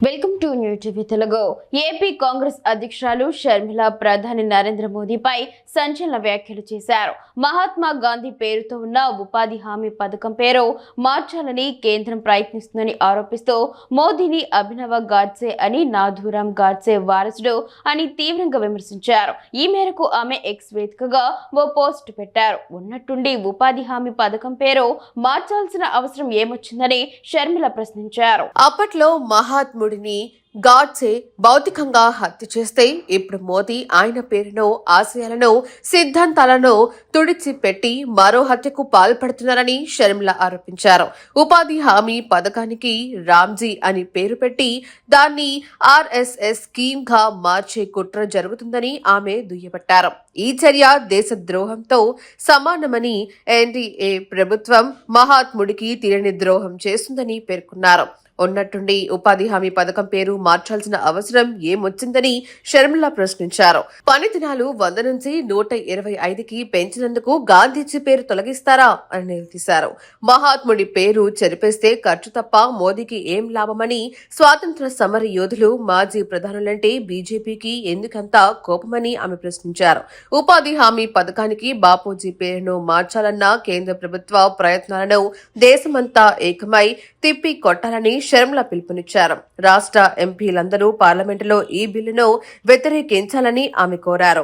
Welcome to new TV Telugu. AP Congress అధ్యక్షురాలు షర్మిల ప్రధాని నరేంద్ర మోదీపై సంచలన వ్యాఖ్యలు చేశారు. మహాత్మా గాంధీ పేరుతో ఉన్న ఉపాధి హామీ పథకం పేరు మార్చాలని కేంద్రం ప్రయత్నిస్తుందని ఆరోపిస్తూ మోదీని అభినవ గాడ్సే అని, నాథూరాం గాడ్సే వారసుడు అని తీవ్రంగా విమర్శించారు. ఈ మేరకు ఆమె ఎక్స్ వేదికగా ఓ పోస్ట్ పెట్టారు. ఉన్నట్టుండి ఉపాధి హామీ పథకం పేరు మార్చాల్సిన అవసరం ఏమొచ్చిందని షర్మిల ప్రశ్నించారు. అప్పట్లో మహాత్ముడిని గాడ్సే భౌతికంగా హత్య చేస్తే ఇప్పుడు మోదీ ఆయన పేరును, ఆశయాలను, సిద్ధాంతాలను తుడిచిపెట్టి మరో హత్యకు పాల్పడుతున్నారని షర్మిల ఆరోపించారు. ఉపాధి హామీ పథకానికి రామ్జీ అని పేరు పెట్టి దాన్ని ఆర్ఎస్ఎస్ స్కీమ్ గా మార్చే కుట్ర జరుగుతుందని ఆమె దుయ్యబట్టారు. ఈ చర్య దేశద్రోహంతో సమానమని ఎన్డీఏ ప్రభుత్వం మహాత్ముడికి తీరని ద్రోహం చేస్తుందని పేర్కొన్నారు. ఉన్నట్టుండి ఉపాధి హామీ పథకం పేరు మార్చాల్సిన అవసరం ఏమొచ్చిందని షర్మిల ప్రశ్నించారు. పని దినాలు 100 నుంచి 125కి పెంచినందుకు గాంధీజీ పేరు తొలగిస్తారా అని నిలదీశారు. మహాత్ముడి పేరు చెరిపేస్తే ఖర్చు తప్ప మోదీకి ఏం లాభమని, స్వాతంత్ర సమర యోధులు, మాజీ ప్రధానులంటే బీజేపీకి ఎందుకంత కోపమని ఆమె ప్రశ్నించారు. ఉపాధి హామీ పథకానికి బాపూజీ పేరును మార్చాలన్న కేంద్ర ప్రభుత్వ ప్రయత్నాలను దేశమంతా ఏకమై తిప్పి కొట్టాలని షర్మిల పిలుపునిచ్చారు. రాష్ట్ర ఎంపీలందరూ పార్లమెంటులో ఈ బిల్లును వ్యతిరేకించాలని ఆమె కోరారు.